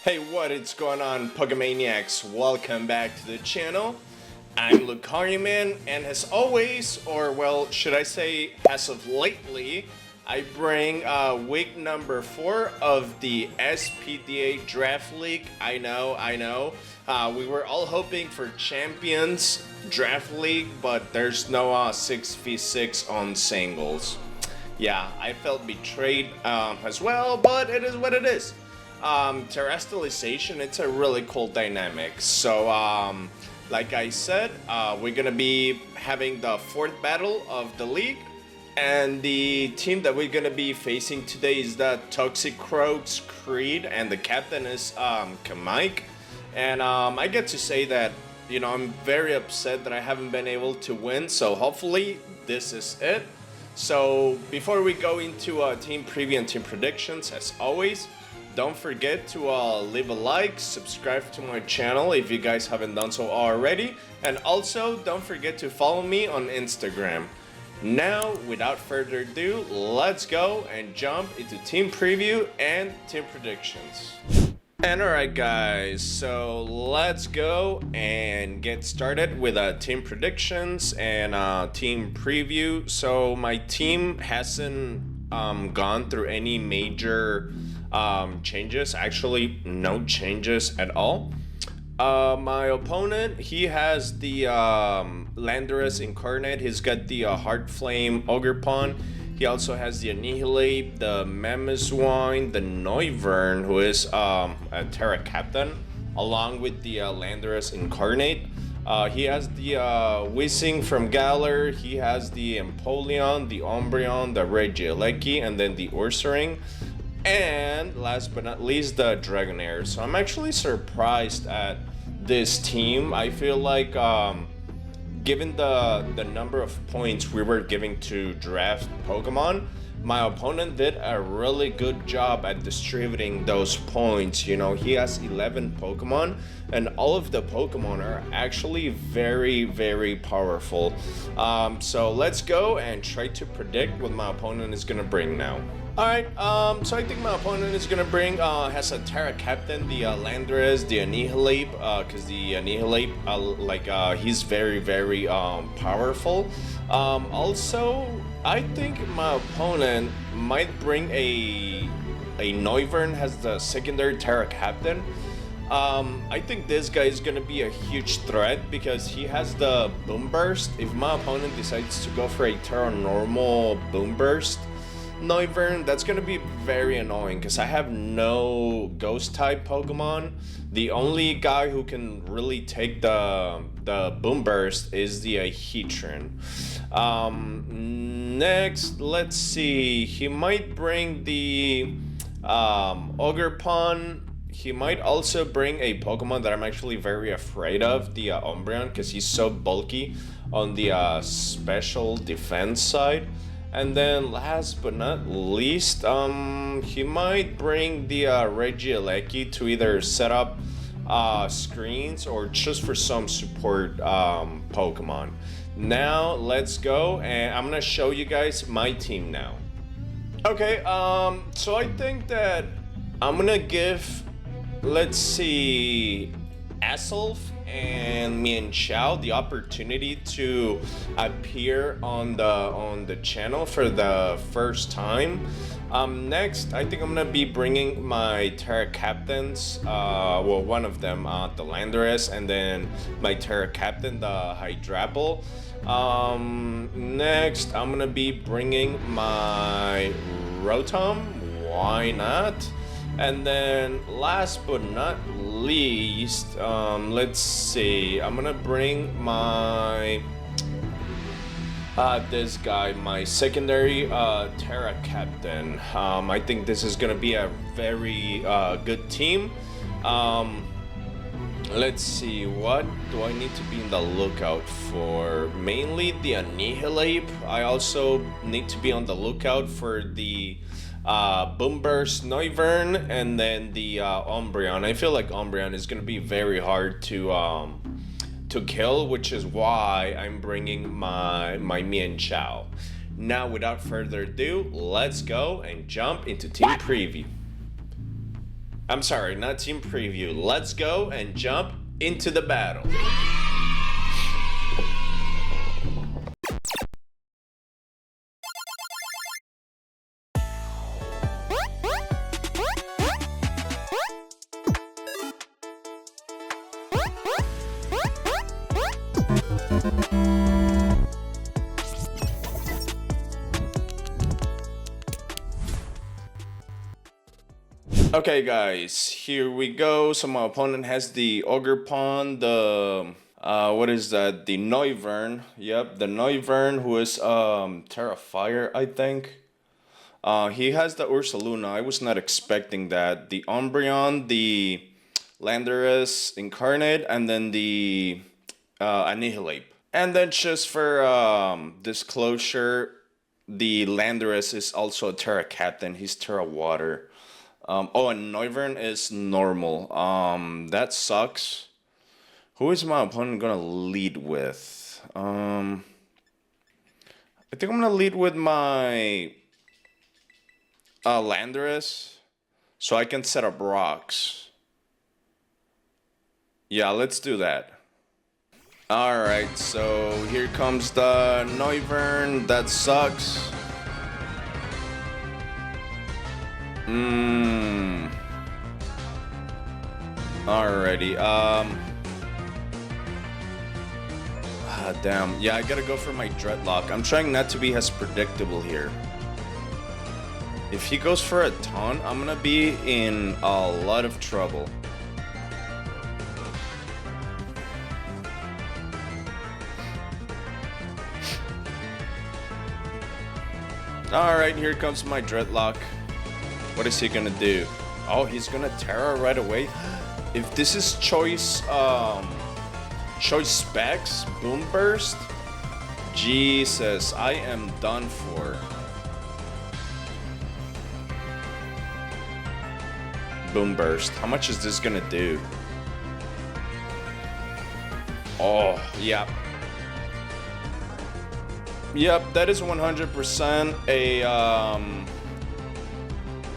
Hey, what is going on, Pokemaniacs? Welcome back to the channel. I'm Lucarioman, and as always, or well, should I say, as of lately, I bring week number 4 of the SPDA Draft League. I know. We were all hoping for Champions Draft League, but there's no 6v6 on singles. Yeah, I felt betrayed as well, but it is what it is. Terrestrialization, it's a really cool dynamic. So, like I said, we're gonna be having the 4th battle of the league, and the team that we're gonna be facing today is the Toxic Croaks Creed, and the captain is Kamike. And I get to say that, you know, I'm very upset that I haven't been able to win, so hopefully this is it. So before we go into team preview and team predictions, as always, don't forget to leave a like, subscribe to my channel if you guys haven't done so already, and also don't forget to follow me on Instagram. Now, without further ado, let's go and jump into team preview and team predictions. And alright guys, so let's go and get started with team predictions and team preview. So my team hasn't gone through any major changes, actually no changes at all. My opponent, he has the Landorus Incarnate. He's got the Heart Flame Ogerpon. He also has the Annihilate, the Menace, the Noivern, who is a Terra Captain, along with the Landorus Incarnate. He has the Whizzing from Galar. He has the Empoleon, the Umbreon, the Regieleki, and then the Ursaring. And last but not least, the Dragonair. So I'm actually surprised at this team. I feel like given the number of points we were giving to draft Pokemon, my opponent did a really good job at distributing those points. You know, he has 11 Pokemon, and all of the Pokemon are actually very, very powerful. So let's go and try to predict what my opponent is gonna bring now. Alright, so I think my opponent is gonna bring, has a Terra Captain, the Landorus, the Annihilate, because the Annihilate, he's very, very powerful. Also, I think my opponent might bring a Noivern, has the secondary Terra Captain. I think this guy is gonna be a huge threat because he has the Boom Burst. If my opponent decides to go for a Terra Normal Boom Burst Noivern, that's gonna be very annoying because I have no ghost type Pokemon. The only guy who can really take the Boom Burst is the Heatran. Next, let's see. He might bring the Ogerpon. He might also bring a Pokemon that I'm actually very afraid of, the Umbreon, because he's so bulky on the special defense side. And then last but not least, he might bring the Regieleki to either set up screens or just for some support Pokemon. Now let's go, and I'm gonna show you guys my team now. Okay, so I think that I'm gonna give, let's see, Aself and Mienshao the opportunity to appear on the channel for the first time. Next, I think I'm gonna be bringing my Terra Captains, well, one of them, the Landorus, and then my Terra Captain, the Hydrapple. Next, I'm gonna be bringing my Rotom, why not? And then last but not least, let's see, I'm gonna bring my this guy, my secondary Terra Captain. I think this is gonna be a very good team. Let's see, what do I need to be in the lookout for? Mainly the Annihilate. I also need to be on the lookout for the Boom Burst Noivern, and then the Umbreon. I feel like Umbreon is gonna be very hard to kill, which is why I'm bringing my Mienshao. Now, without further ado, let's go and jump into team preview. I'm sorry, not team preview. Let's go and jump into the battle. Okay guys, here we go. So my opponent has the Ogre Pawn, the what is that? The Noivern. Yep, the Noivern, who is Terra Fire, I think. He has the Ursaluna. I was not expecting that. The Umbreon, the Landorus Incarnate, and then the Annihilate. And then just for disclosure, the Landorus is also a Terra Cat, and he's Terra Water. Oh, and Noivern is normal. That sucks. Who is my opponent gonna lead with? I think I'm gonna lead with my Landorus, so I can set up rocks. Yeah, let's do that. Alright, so here comes the Noivern. That sucks. Alrighty, damn. Yeah, I gotta go for my Dreadlock. I'm trying not to be as predictable here. If he goes for a taunt, I'm gonna be in a lot of trouble. Alright, here comes my Dreadlock. What is he gonna do? Oh, he's gonna Terra right away. If this is choice specs, Boom Burst, Jesus, I am done for. Boom Burst. How much is this gonna do? Oh, yeah. Yep, that is 100% a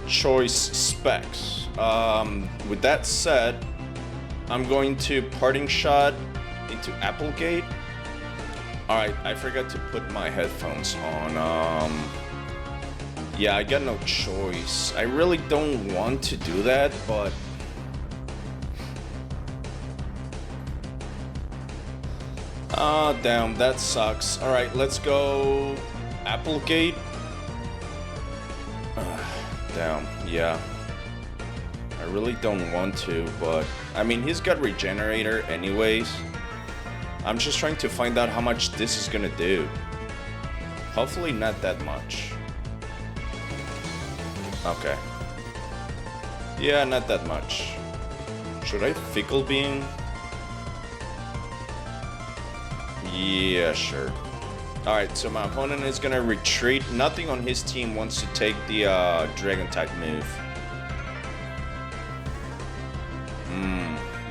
choice specs. With that said, I'm going to Parting Shot into Applegate. Alright, I forgot to put my headphones on. Yeah, I got no choice. I really don't want to do that, but damn, that sucks. Alright, let's go Applegate. Damn, yeah. I really don't want to, but I mean, he's got Regenerator anyways. I'm just trying to find out how much this is gonna do. Hopefully not that much. Okay. Yeah, not that much. Should I Fickle Beam? Yeah, sure. Alright, so my opponent is gonna retreat. Nothing on his team wants to take the Dragon type move.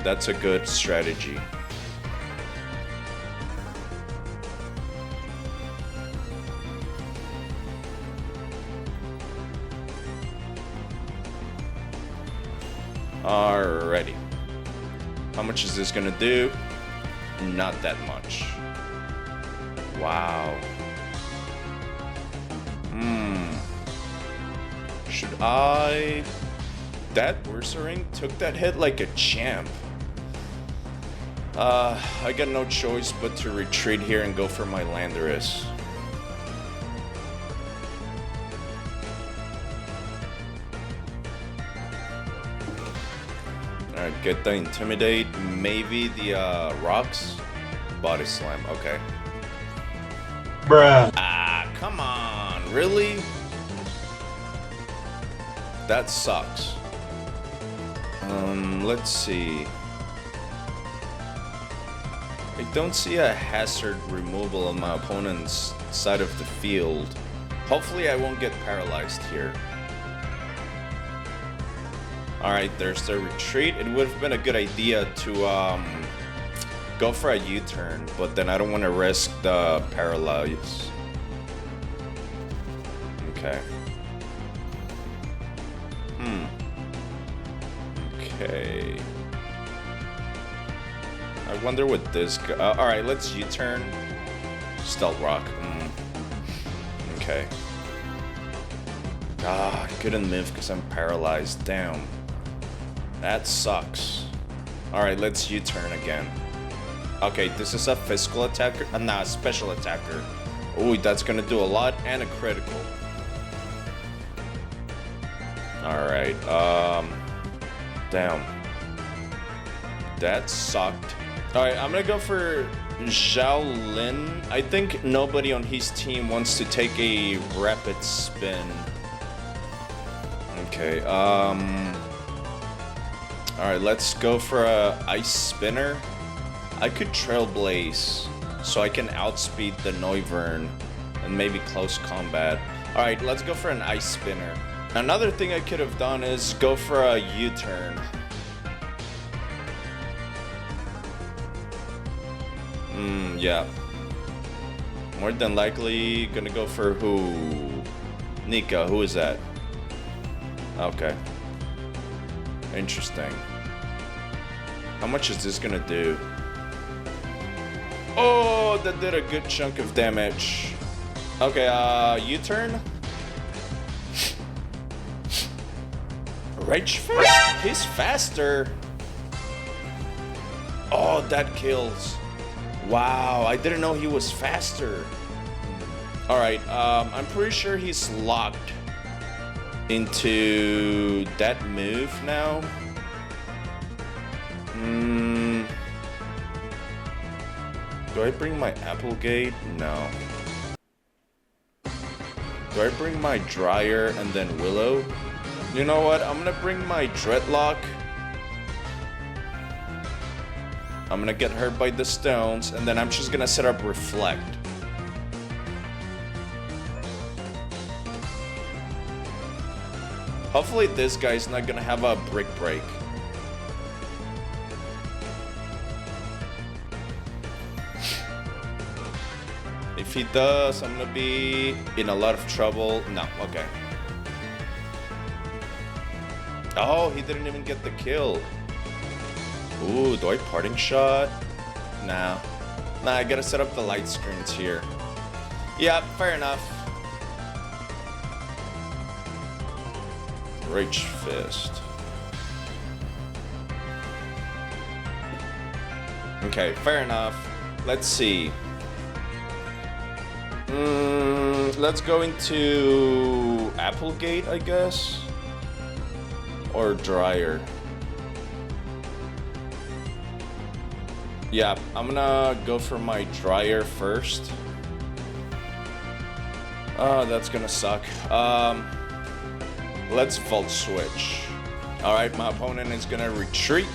That's a good strategy. Alrighty. How much is this gonna do? Not that much. Wow. Should I... That Ursaring took that hit like a champ. I got no choice but to retreat here and go for my Landorus. Alright, get the Intimidate, maybe the Rocks. Body Slam, okay. Bruh. Ah, come on, really? That sucks. Let's see. I don't see a hazard removal on my opponent's side of the field. Hopefully I won't get paralyzed here. Alright, there's the retreat. It would have been a good idea to go for a U-turn, but then I don't want to risk the paralyze. Okay. Okay. I wonder what this... Alright, let's U-turn. Stealth Rock. Okay. Ah, I couldn't move because I'm paralyzed. Damn. That sucks. Alright, let's U-turn again. Okay, this is a physical attacker. Nah, a special attacker. Ooh, that's gonna do a lot and a critical. Alright, damn. That sucked. Alright, I'm gonna go for Xiaolin. I think nobody on his team wants to take a rapid spin. Okay, alright, let's go for a Ice Spinner. I could Trailblaze, so I can outspeed the Noivern and maybe close combat. Alright, let's go for an Ice Spinner. Another thing I could have done is go for a U-turn. Yeah. More than likely gonna go for who? Nika, who is that? Okay. Interesting. How much is this gonna do? Oh, that did a good chunk of damage. Okay, U-turn? Rage Fist? He's faster. Oh, that kills. Wow, I didn't know he was faster. Alright, I'm pretty sure he's locked into that move now. Do I bring my Applegate? No. Do I bring my Dryer and then Willow? You know what? I'm gonna bring my Dreadlock. I'm gonna get hurt by the stones, and then I'm just gonna set up Reflect. Hopefully this guy's not gonna have a Brick Break. If he does, I'm gonna be in a lot of trouble. No, okay. Oh, he didn't even get the kill. Ooh, do I Parting Shot? Nah. Nah, I gotta set up the light screens here. Yeah, fair enough. Rage Fist. Okay, fair enough. Let's see. Let's go into Applegate, I guess. Or Dryer. Yeah, I'm gonna go for my Dryer first. Oh, that's gonna suck. Let's Volt Switch. Alright, my opponent is gonna retreat.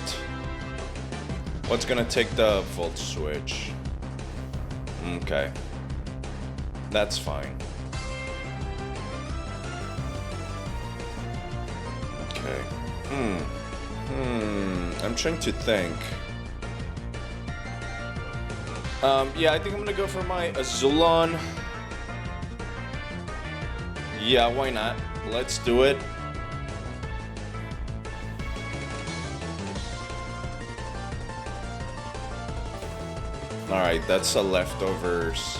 What's gonna take the Volt Switch? Okay. That's fine. Okay. I'm trying to think. Yeah, I think I'm gonna go for my Azulon. Yeah, why not? Let's do it. Alright, that's a leftovers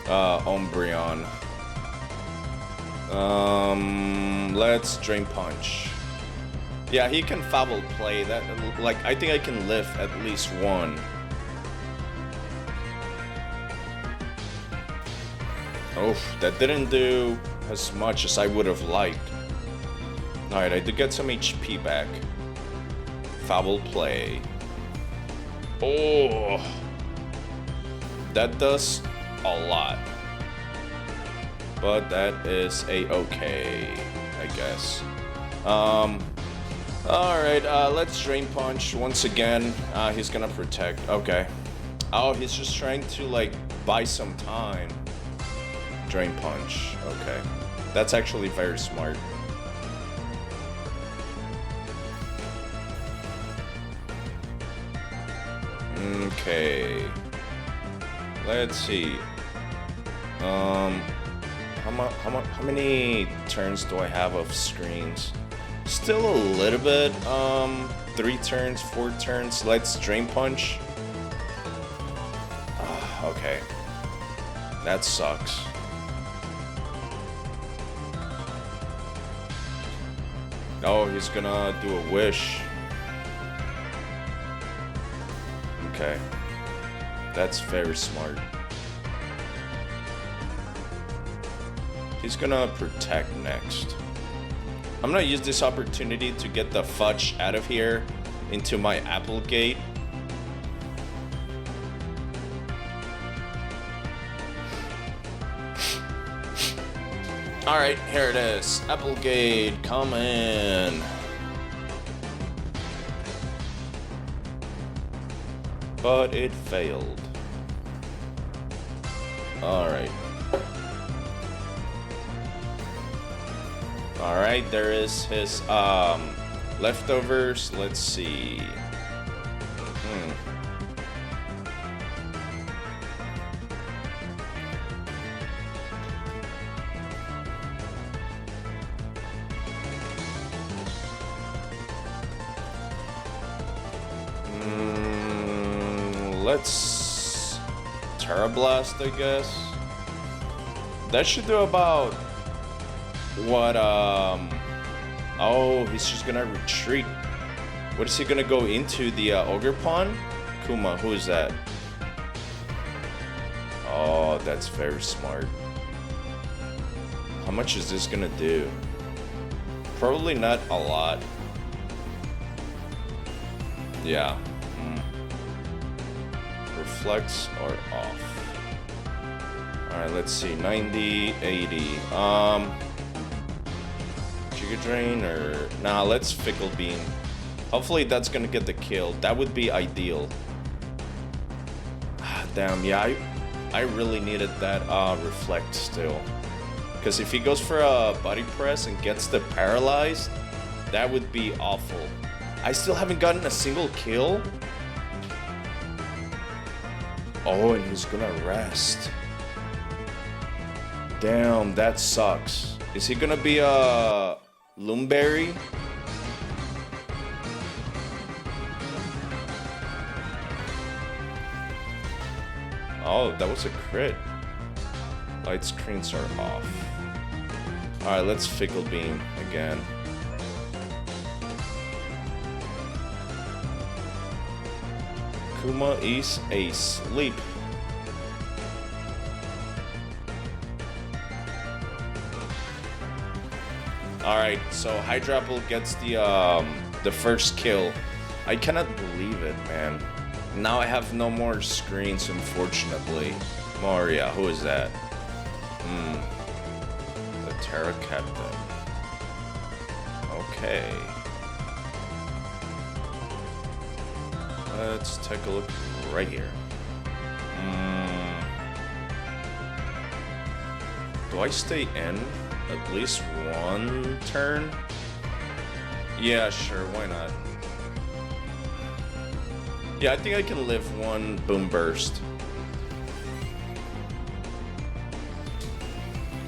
Umbreon. Let's Drain Punch. Yeah, he can Foul Play. That, like, I think I can lift at least one. Oh, that didn't do as much as I would have liked. Alright, I did get some HP back. Foul Play. Oh, that does a lot. But that is a-okay, I guess. Alright, let's Drain Punch once again. He's gonna protect. Okay. Oh, he's just trying to, like, buy some time. Drain Punch. Okay. That's actually very smart. Okay. Let's see. How many turns do I have of screens? Still a little bit. 3 turns, 4 turns. Let's Drain Punch. Okay. That sucks. Oh, he's gonna do a Wish. Okay. That's very smart. He's gonna Protect next. I'm gonna use this opportunity to get the Fudge out of here into my Applegate. Alright, here it is. Applegate, come in. But it failed. Alright. Alright, there is his leftovers. Let's see. Let's Terra Blast, I guess. That should do about what, oh, he's just gonna retreat. What is he gonna go into? The Ogre Pond? Kuma, who is that? Oh, that's very smart. How much is this gonna do? Probably not a lot. Yeah. Reflects are off. Alright, let's see. 90, 80. Giga Drain or... Nah, let's Fickle Beam. Hopefully that's gonna get the kill. That would be ideal. Damn, yeah, I really needed that Reflect still. Because if he goes for a Body Press and gets the Paralyzed, that would be awful. I still haven't gotten a single kill. Oh, and he's gonna rest. Damn, that sucks. Is he gonna be a Loomberry? Oh, that was a crit. Light screens are off. Alright, let's Fickle Beam again. Kuma is asleep. Alright, so Hydrapple gets the first kill. I cannot believe it, man. Now I have no more screens, unfortunately. Moria, who is that? The Terra Captain. Okay. Let's take a look right here. Do I stay in at least one turn? Yeah, sure, why not? Yeah, I think I can live one Boom Burst.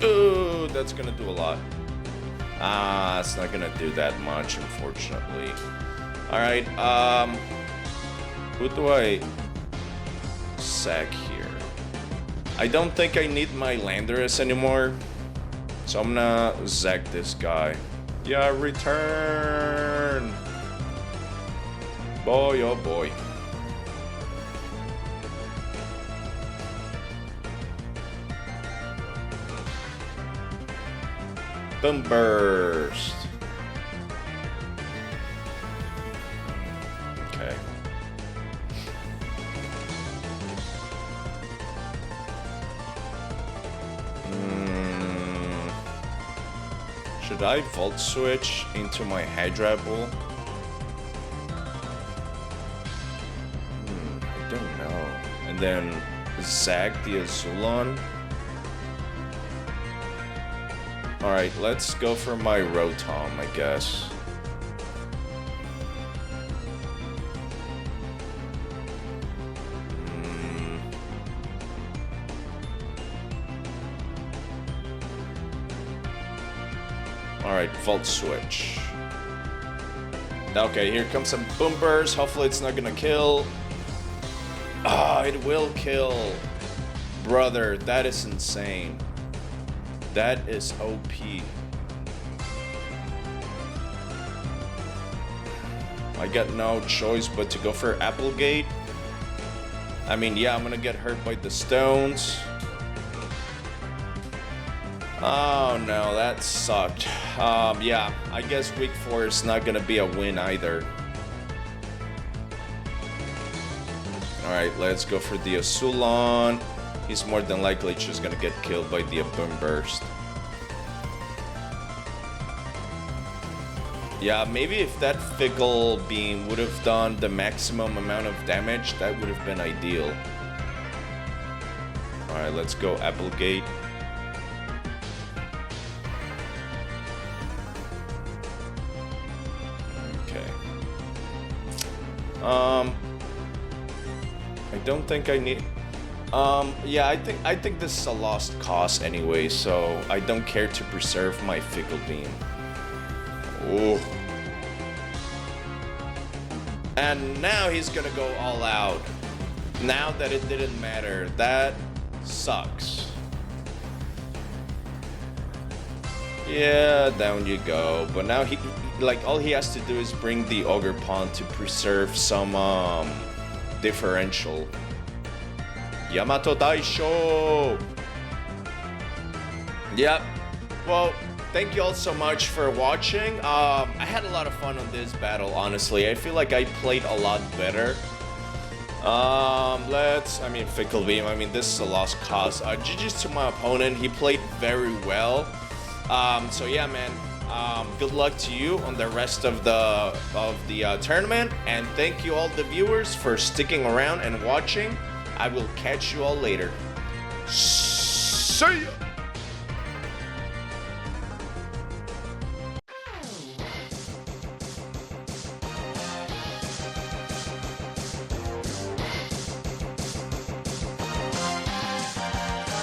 Ooh, that's gonna do a lot. It's not gonna do that much, unfortunately. Alright, who do I sack here? I don't think I need my Landorus anymore. So I'm gonna zack this guy. Yeah, return! Boy, oh boy. Boom Burst. Okay. Should I Volt Switch into my Hydrapple? I don't know. And then Zag the Azulon? Alright, let's go for my Rotom, I guess. Alright, Volt Switch. Okay, here comes some boom burst. Hopefully it's not gonna kill. Ah, it will kill. Brother, that is insane. That is OP. I got no choice but to go for Applegate. I mean, yeah, I'm gonna get hurt by the stones. Oh no, that sucked. Yeah, I guess week 4 is not gonna be a win either. Alright, let's go for the Azulon. He's more than likely just gonna get killed by the Boom Burst. Yeah, maybe if that Fickle Beam would have done the maximum amount of damage, that would have been ideal. Alright, let's go Applegate. Okay. I don't think I need... yeah, I think this is a lost cause anyway, so I don't care to preserve my Fickle Beam. Ooh. And now he's gonna go all out. Now that it didn't matter. That sucks. Yeah, down you go. But now he, like, all he has to do is bring the Ogre Pawn to preserve some, differential. Yamato Daisho! Yep. Well, thank you all so much for watching. I had a lot of fun on this battle, honestly. I feel like I played a lot better. I mean, Fickle Beam, I mean, this is a lost cause. GG's to my opponent. He played very well. So yeah, man. Good luck to you on the rest of the tournament, and thank you all the viewers for sticking around and watching. I will catch you all later. See ya!